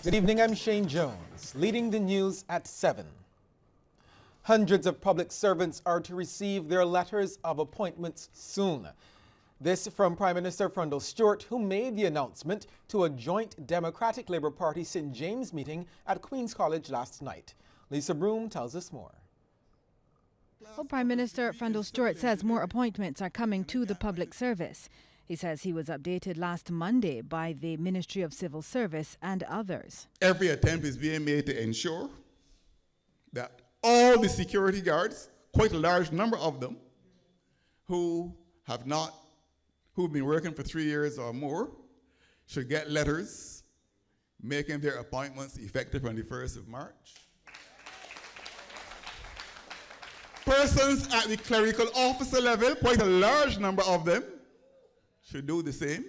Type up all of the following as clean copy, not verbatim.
Good evening, I'm Shane Jones, leading the news at 7. Hundreds of public servants are to receive their letters of appointments soon. This from Prime Minister Frundle Stewart, who made the announcement to a joint Democratic-Labour Party St. James meeting at Queen's College last night. Lisa Broom tells us more. Well, Prime Minister Frundle Stewart says more appointments are coming to the public service. He says he was updated last Monday by the Ministry of Civil Service and others. Every attempt is being made to ensure that all the security guards, quite a large number of them, who've been working for 3 years or more, should get letters making their appointments effective on the 1st of March. Persons at the clerical officer level, quite a large number of them, should do the same.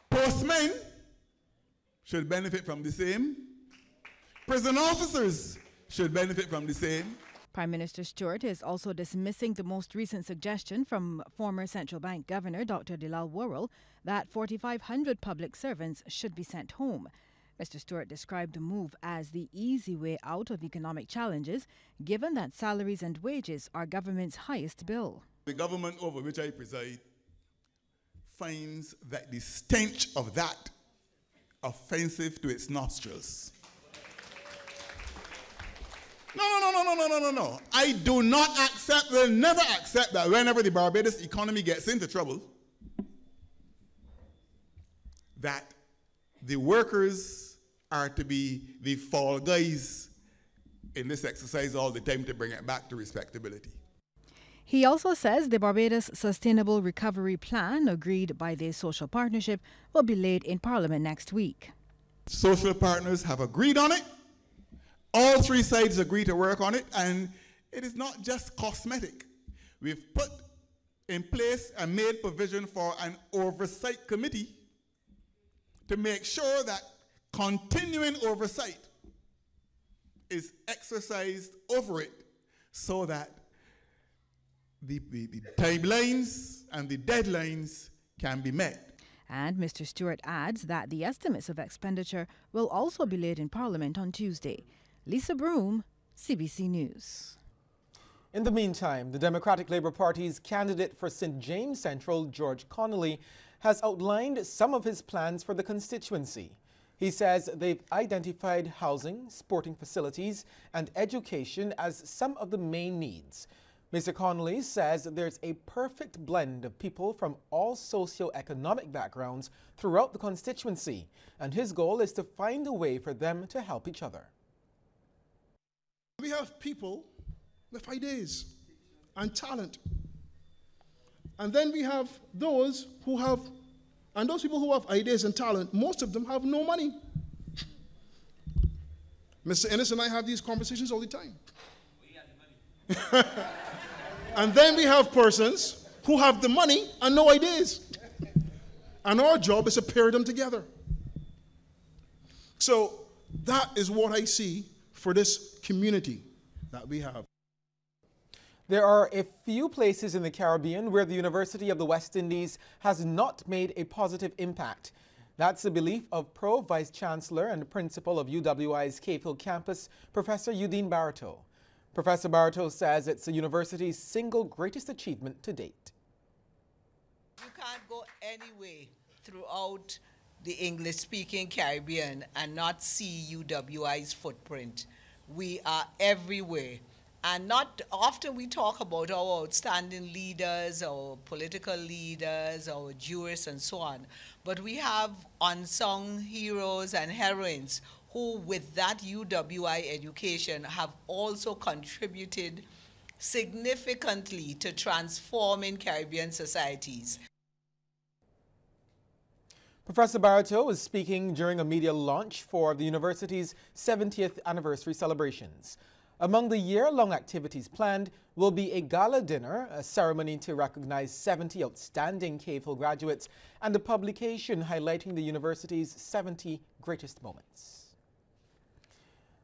Postmen should benefit from the same. Prison officers should benefit from the same. Prime Minister Stewart is also dismissing the most recent suggestion from former Central Bank Governor Dr. Delal Worrell that 4,500 public servants should be sent home. Mr. Stewart described the move as the easy way out of economic challenges, given that salaries and wages are government's highest bill. The government over which I preside finds that the stench of that offensive to its nostrils. No. I do not accept, will never accept that whenever the Barbados economy gets into trouble, that the workers are to be the fall guys in this exercise all the time to bring it back to respectability. He also says the Barbados Sustainable Recovery Plan, agreed by the social partnership, will be laid in Parliament next week. Social partners have agreed on it. All three sides agree to work on it, and it is not just cosmetic. We've put in place and made provision for an oversight committee to make sure that continuing oversight is exercised over it so that the timelines and the deadlines can be met. And Mr. Stewart adds that the estimates of expenditure will also be laid in Parliament on Tuesday. Lisa Broom, CBC News. In the meantime, the Democratic-Labour Party's candidate for St. James Central, George Connolly, has outlined some of his plans for the constituency. He says they've identified housing, sporting facilities, and education as some of the main needs. Mr. Connolly says there's a perfect blend of people from all socio-economic backgrounds throughout the constituency, and his goal is to find a way for them to help each other. We have people with ideas and talent. And then we have those who have, and those people who have ideas and talent, most of them have no money. Mr. Ennis and I have these conversations all the time. We have the money. And then we have persons who have the money and no ideas. And our job is to pair them together. So that is what I see for this community that we have. There are a few places in the Caribbean where the University of the West Indies has not made a positive impact. That's the belief of Pro-Vice Chancellor and Principal of UWI's Cave Hill campus, Professor Udine Barreto. Professor Barreto says it's the university's single greatest achievement to date. You can't go anywhere throughout the English-speaking Caribbean and not see UWI's footprint. We are everywhere. And not often we talk about our outstanding leaders, our political leaders, our jurists, and so on. But we have unsung heroes and heroines who, with that UWI education, have also contributed significantly to transforming Caribbean societies. Professor Barreto was speaking during a media launch for the university's 70th anniversary celebrations. Among the year-long activities planned will be a gala dinner, a ceremony to recognize 70 outstanding Cave Hill graduates, and a publication highlighting the university's 70 greatest moments.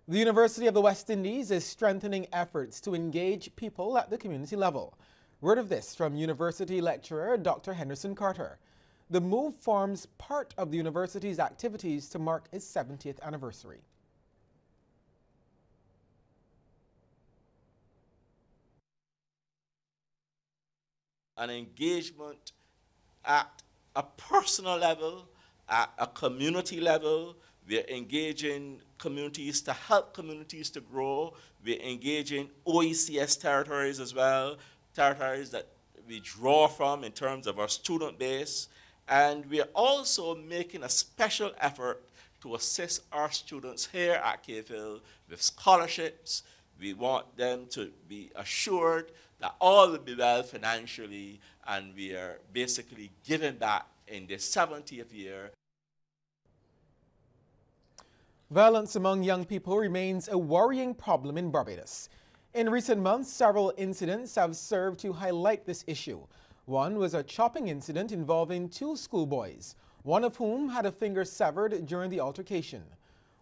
The University of the West Indies is strengthening efforts to engage people at the community level. Word of this from university lecturer Dr. Henderson Carter. The move forms part of the university's activities to mark its 70th anniversary. An engagement at a personal level, at a community level. We're engaging communities to help communities to grow. We're engaging OECS territories as well, territories that we draw from in terms of our student base. And we're also making a special effort to assist our students here at Cave Hill with scholarships. We want them to be assured that all will be well financially, and we are basically giving back in the 70th year. Violence among young people remains a worrying problem in Barbados. In recent months, several incidents have served to highlight this issue. One was a chopping incident involving two schoolboys, one of whom had a finger severed during the altercation.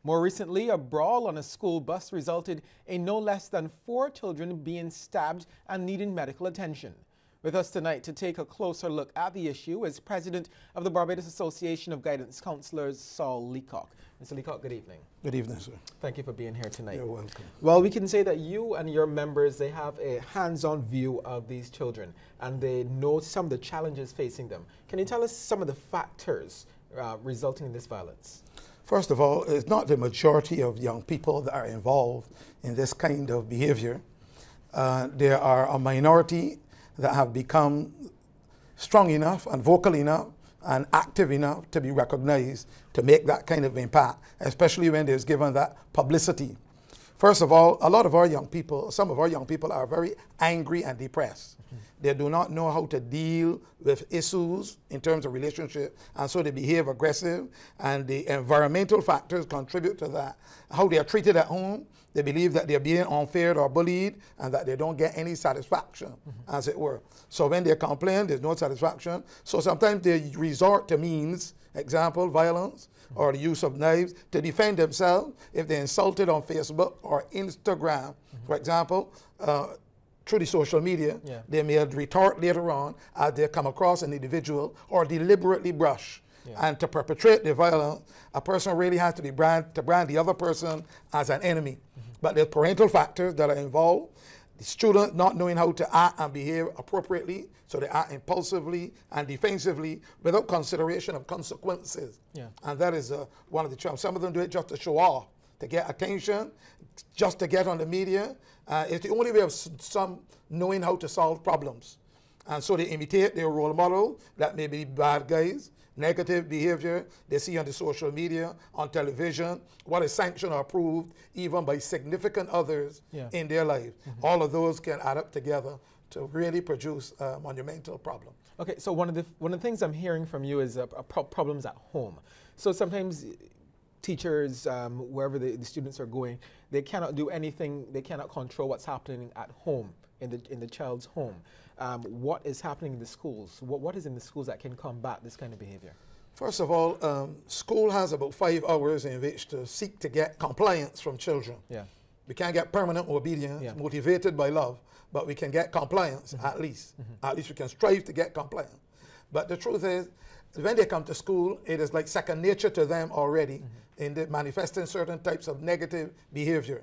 More recently, a brawl on a school bus resulted in no less than 4 children being stabbed and needing medical attention. With us tonight to take a closer look at the issue is President of the Barbados Association of Guidance Counselors, Saul Leacock. Mr. Leacock, good evening. Good evening, sir. Thank you for being here tonight. You're welcome. Well, we can say that you and your members, they have a hands-on view of these children, and they know some of the challenges facing them. Can you tell us some of the factors resulting in this violence? First of all, it's not the majority of young people that are involved in this kind of behavior. There are a minority that have become strong enough and vocal enough and active enough to be recognized to make that kind of impact, especially when there's given that publicity. First of all, a lot of our young people, some of our young people are very angry and depressed. They do not know how to deal with issues in terms of relationship, and so they behave aggressive, and the environmental factors contribute to that. How they are treated at home, they believe that they're being unfair or bullied and that they don't get any satisfaction, as it were. So when they complain, there's no satisfaction. So sometimes they resort to means, example, violence, or the use of knives to defend themselves if they're insulted on Facebook or Instagram, for example. Through the social media, they may retort later on as they come across an individual or deliberately brush. And to perpetrate the violence, a person really has to be brand the other person as an enemy. But there's parental factors that are involved. The student not knowing how to act and behave appropriately, so they act impulsively and defensively without consideration of consequences. And that is one of the challenges. Some of them do it just to show off, to get attention, just to get on the media. It's the only way of some knowing how to solve problems. And so they imitate their role model, that may be bad guys, negative behavior they see on the social media, on television, what is sanctioned or approved even by significant others in their life. All of those can add up together to really produce a monumental problem. Okay, so one of the things I'm hearing from you is problems at home. So sometimes teachers, wherever the students are going, they cannot do anything, they cannot control what's happening at home, in the child's home. What is happening in the schools? What is in the schools that can combat this kind of behavior? First of all, school has about 5 hours in which to seek to get compliance from children. We can't get permanent obedience motivated by love, but we can get compliance at least. At least we can strive to get compliance. But the truth is, when they come to school, it is like second nature to them already in the manifesting certain types of negative behavior.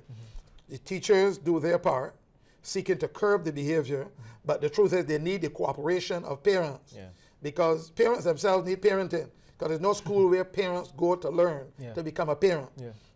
The teachers do their part, seeking to curb the behavior, but the truth is they need the cooperation of parents, because parents themselves need parenting, because there's no school where parents go to learn to become a parent.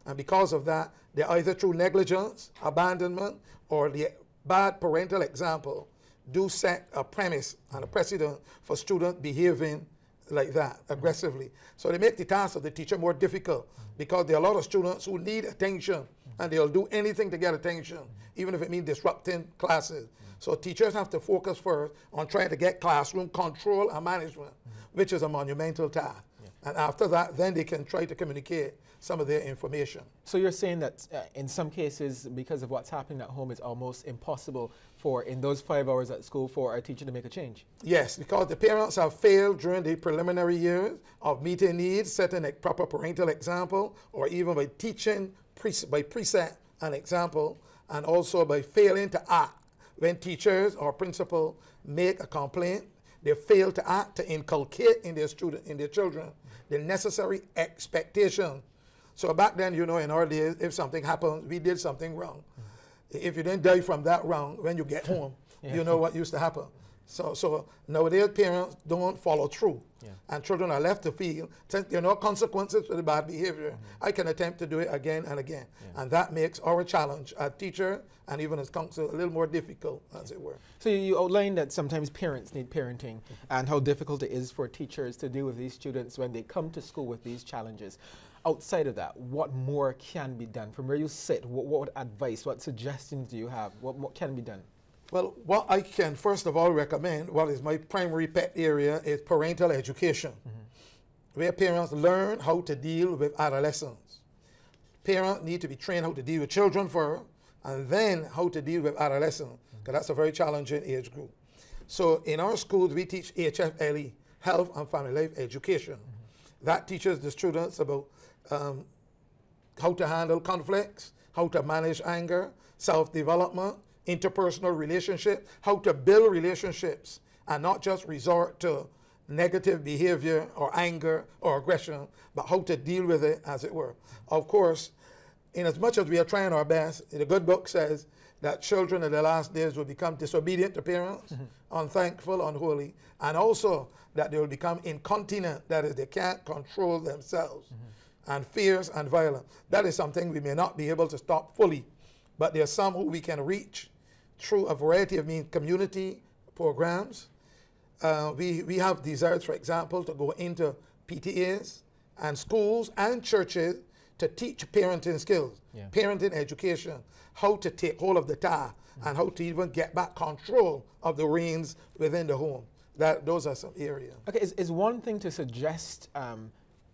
And because of that, they either through negligence, abandonment, or the bad parental example do set a premise and a precedent for students behaving like that, aggressively. So they make the task of the teacher more difficult, because there are a lot of students who need attention, and they'll do anything to get attention, even if it means disrupting classes. So teachers have to focus first on trying to get classroom control and management, which is a monumental task. And after that, then they can try to communicate some of their information. So you're saying that in some cases, because of what's happening at home, it's almost impossible for, in those 5 hours at school, for a teacher to make a change? Yes, because the parents have failed during the preliminary years of meeting needs, setting a proper parental example, or even by teaching by precept and example, and also by failing to act when teachers or principal make a complaint. They fail to act to inculcate in their children, the necessary expectation. So back then, you know, in our days, if something happens, we did something wrong. If you didn't die from that wrong, when you get home, you know what used to happen. So nowadays, parents don't follow through. And children are left to feel, since there are no consequences for the bad behavior, I can attempt to do it again and again. And that makes our challenge as teacher and even as counsel a little more difficult, as it were. So you outlined that sometimes parents need parenting and how difficult it is for teachers to deal with these students when they come to school with these challenges. Outside of that, what more can be done? From where you sit, what advice, what suggestions do you have? What can be done? Well, what I can first of all recommend, what is my primary pet area, is parental education, where parents learn how to deal with adolescents. Parents need to be trained how to deal with children first, and then how to deal with adolescents, because that's a very challenging age group. So in our schools, we teach HFLE, Health and Family Life Education. That teaches the students about how to handle conflicts, how to manage anger, self-development, interpersonal relationship, how to build relationships and not just resort to negative behavior or anger or aggression, but how to deal with it, as it were. Of course, in as much as we are trying our best, the good book says that children in the last days will become disobedient to parents, unthankful, unholy, and also that they will become incontinent, that is, they can't control themselves, and fierce and violent. That is something we may not be able to stop fully, but there are some who we can reach through a variety of means, community programs. We have desires, for example, to go into PTAs and schools and churches to teach parenting skills, parenting education, how to take hold of the tar, and how to even get back control of the reins within the home. Those are some areas. Okay, is one thing to suggest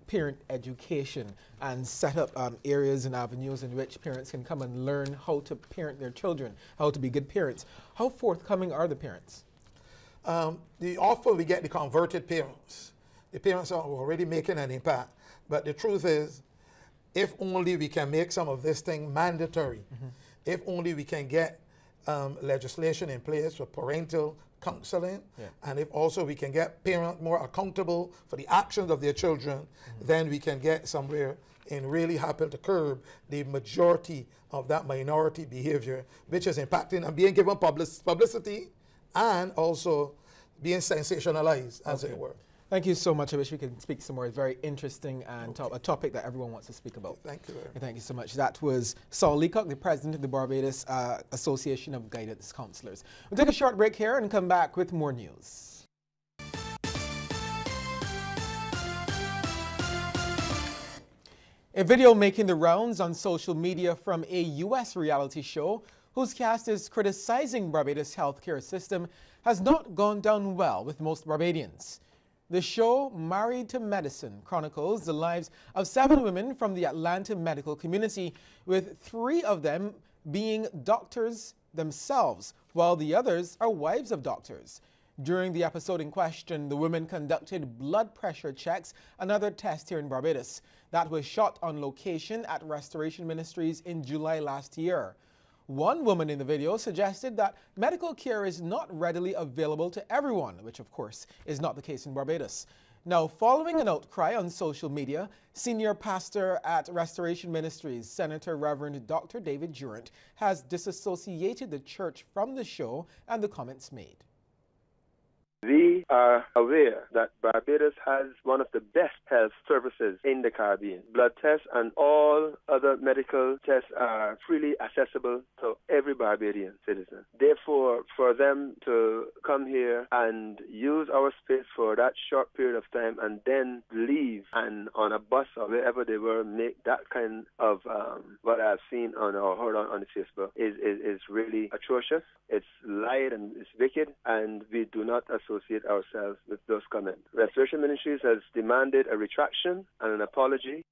parent education and set up areas and avenues in which parents can come and learn how to parent their children, how to be good parents. How forthcoming are the parents? Often we get the converted parents. The parents are already making an impact. But the truth is, if only we can make some of this thing mandatory, if only we can get legislation in place for parental counseling, and if also we can get parents more accountable for the actions of their children, then we can get somewhere in really helping to curb the majority of that minority behavior, which is impacting and being given publicity and also being sensationalized, as it were. Thank you so much. I wish we could speak some more. It's very interesting and a topic that everyone wants to speak about. Thank you. Thank you so much. That was Saul Leacock, the president of the Barbados Association of Guidance Counselors. We'll take a short break here and come back with more news. A video making the rounds on social media from a U.S. reality show whose cast is criticizing Barbados' healthcare system has not gone down well with most Barbadians. The show, Married to Medicine, chronicles the lives of 7 women from the Atlanta medical community, with 3 of them being doctors themselves, while the others are wives of doctors. During the episode in question, the women conducted blood pressure checks and other tests here in Barbados. That was shot on location at Restoration Ministries in July last year. One woman in the video suggested that medical care is not readily available to everyone, which of course is not the case in Barbados. Now, following an outcry on social media, senior pastor at Restoration Ministries, Senator Reverend Dr. David Durant, has disassociated the church from the show and the comments made. We are aware that Barbados has one of the best health services in the Caribbean. Blood tests and all other medical tests are freely accessible to every Barbadian citizen. Therefore, for them to come here and use our space for that short period of time and then leave and on a bus or wherever they were make that kind of what I've seen on or heard on the Facebook is really atrocious. It's lied and it's wicked, and we do not associate ourselves with those comments. Restoration Ministries has demanded a retraction and an apology.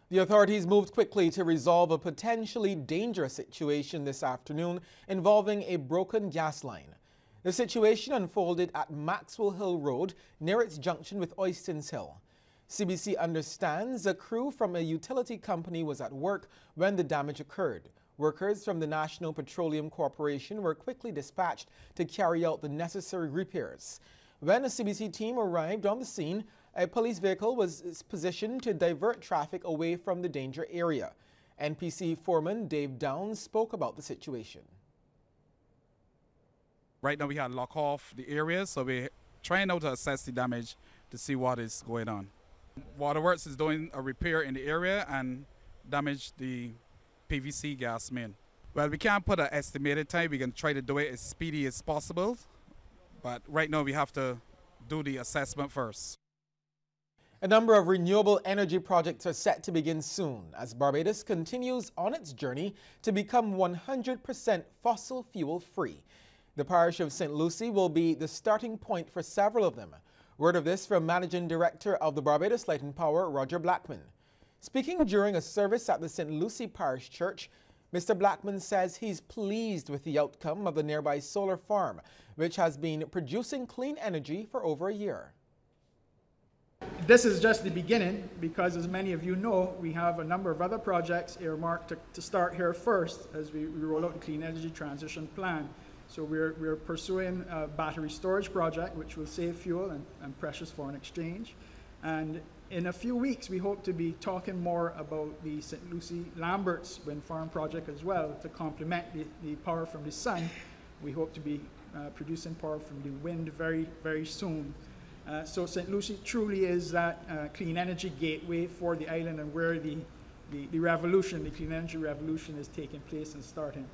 The authorities moved quickly to resolve a potentially dangerous situation this afternoon involving a broken gas line. The situation unfolded at Maxwell Hill Road near its junction with Oystons Hill. CBC understands a crew from a utility company was at work when the damage occurred. Workers from the National Petroleum Corporation were quickly dispatched to carry out the necessary repairs. When a CBC team arrived on the scene, a police vehicle was positioned to divert traffic away from the danger area. NPC foreman Dave Downs spoke about the situation. Right now we had to lock off the area, so we're trying now to assess the damage to see what is going on. Waterworks is doing a repair in the area and damaged the PVC gas main. Well, we can't put an estimated time. We can try to do it as speedy as possible, but right now we have to do the assessment first. A number of renewable energy projects are set to begin soon as Barbados continues on its journey to become 100% fossil fuel free. The parish of St. Lucie will be the starting point for several of them. Word of this from Managing Director of the Barbados Light and Power, Roger Blackman. Speaking during a service at the St. Lucie Parish Church, Mr. Blackman says he's pleased with the outcome of the nearby solar farm, which has been producing clean energy for over a year. This is just the beginning because, as many of you know, we have a number of other projects earmarked to start here first as we roll out the Clean Energy Transition Plan. So we're pursuing a battery storage project which will save fuel and precious foreign exchange. And in a few weeks, we hope to be talking more about the St. Lucie Lambert's wind farm project as well to complement the power from the sun. We hope to be producing power from the wind very, very soon. So St. Lucie truly is that clean energy gateway for the island and where the revolution, the clean energy revolution is taking place and starting.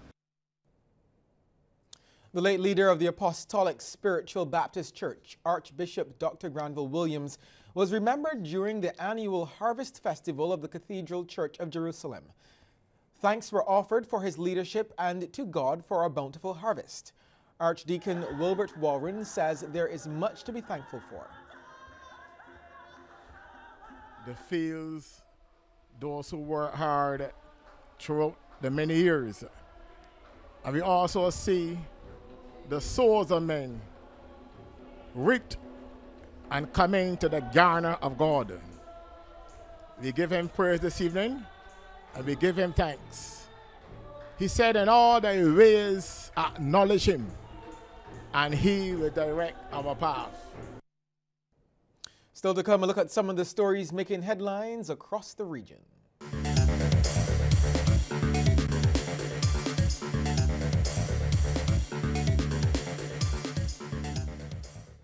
The late leader of the Apostolic Spiritual Baptist Church, Archbishop Dr. Granville Williams, was remembered during the annual Harvest Festival of the Cathedral Church of Jerusalem. Thanks were offered for his leadership and to God for a bountiful harvest. Archdeacon Wilbert Warren says there is much to be thankful for. The fields, those who work hard throughout the many years. And we also see the souls of men reaped and coming to the Guyana of God. We give him praise this evening and we give him thanks. He said, in all thy ways acknowledge him, and he will direct our path. Still to come, a look at some of the stories making headlines across the region.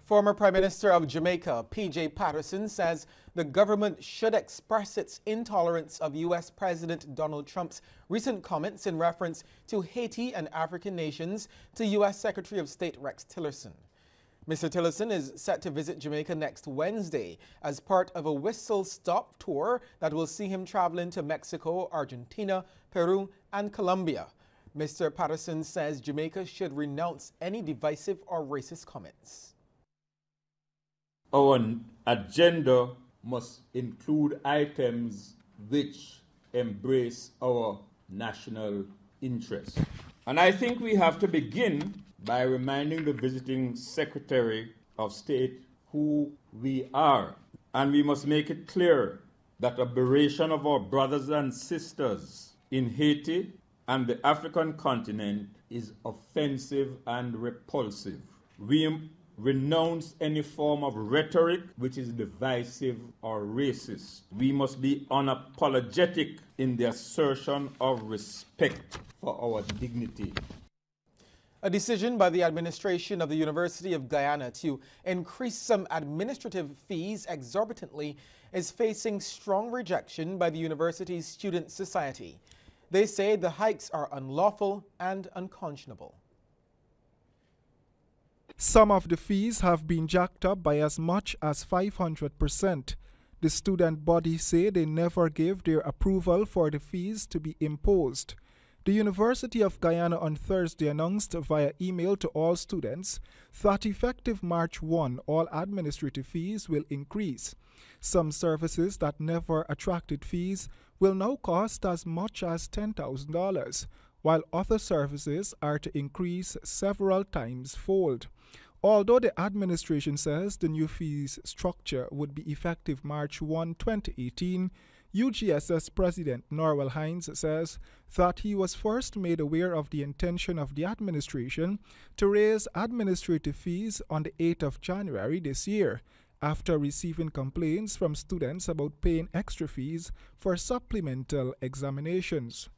Former Prime Minister of Jamaica, P.J. Patterson, says the government should express its intolerance of U.S. President Donald Trump's recent comments in reference to Haiti and African nations to U.S. Secretary of State Rex Tillerson. Mr. Tillerson is set to visit Jamaica next Wednesday as part of a whistle-stop tour that will see him traveling to Mexico, Argentina, Peru, and Colombia. Mr. Patterson says Jamaica should renounce any divisive or racist comments. Our agenda must include items which embrace our national interest. And I think we have to begin by reminding the visiting Secretary of State who we are. And we must make it clear that aberration of our brothers and sisters in Haiti and the African continent is offensive and repulsive. We renounce any form of rhetoric which is divisive or racist. We must be unapologetic in the assertion of respect for our dignity. A decision by the administration of the University of Guyana to increase some administrative fees exorbitantly is facing strong rejection by the university's student society. They say the hikes are unlawful and unconscionable. Some of the fees have been jacked up by as much as 500%. The student body say they never gave their approval for the fees to be imposed. The University of Guyana on Thursday announced via email to all students that effective March 1, all administrative fees will increase. Some services that never attracted fees will now cost as much as $10,000, while other services are to increase several times fold. Although the administration says the new fees structure would be effective March 1, 2018, UGSS President Norwell Hines says that he was first made aware of the intention of the administration to raise administrative fees on the 8th of January this year, after receiving complaints from students about paying extra fees for supplemental examinations.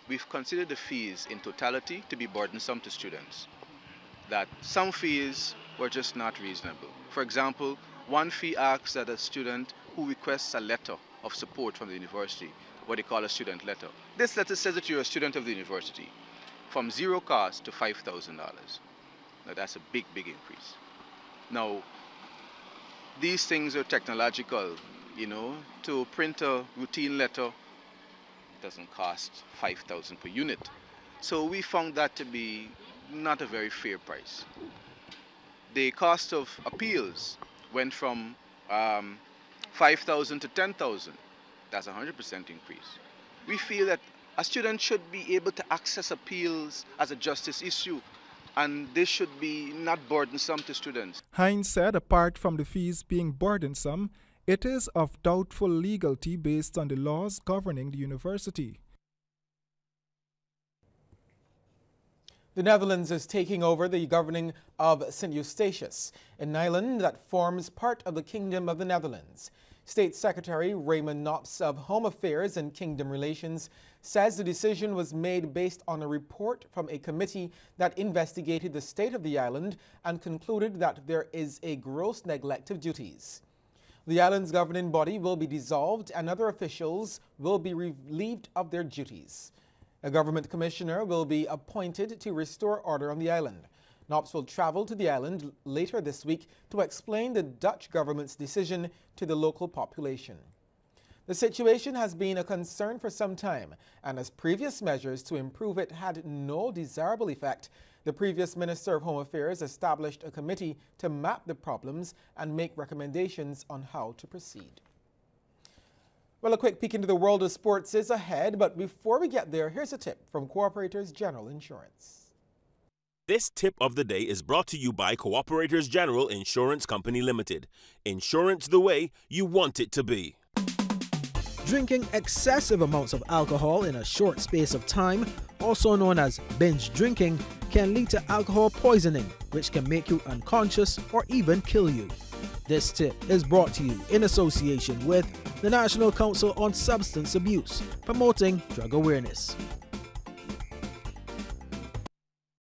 We've considered the fees in totality to be burdensome to students, that some fees were just not reasonable. For example, one fee asks that a student who requests a letter of support from the university, what they call a student letter. This letter says that you're a student of the university, from zero cost to $5,000. Now that's a big, big increase. Now, these things are technological, to print a routine letter doesn't cost $5,000 per unit. So we found that to be not a very fair price. The cost of appeals went from $5,000 to $10,000. That's a 100% increase. We feel that a student should be able to access appeals as a justice issue, and this should be not burdensome to students. Hines said apart from the fees being burdensome, it is of doubtful legality based on the laws governing the university. The Netherlands is taking over the governing of St. Eustatius, an island that forms part of the Kingdom of the Netherlands. State Secretary Raymond Knops of Home Affairs and Kingdom Relations says the decision was made based on a report from a committee that investigated the state of the island and concluded that there is a gross neglect of duties. The island's governing body will be dissolved and other officials will be relieved of their duties. A government commissioner will be appointed to restore order on the island. Knops will travel to the island later this week to explain the Dutch government's decision to the local population. The situation has been a concern for some time, and as previous measures to improve it had no desirable effect, the previous Minister of Home Affairs established a committee to map the problems and make recommendations on how to proceed. Well, a quick peek into the world of sports is ahead, but before we get there, here's a tip from Cooperators General Insurance. This tip of the day is brought to you by Cooperators General Insurance Company Limited. Insurance the way you want it to be. Drinking excessive amounts of alcohol in a short space of time, also known as binge drinking, can lead to alcohol poisoning, which can make you unconscious or even kill you. This tip is brought to you in association with the National Council on Substance Abuse, promoting drug awareness.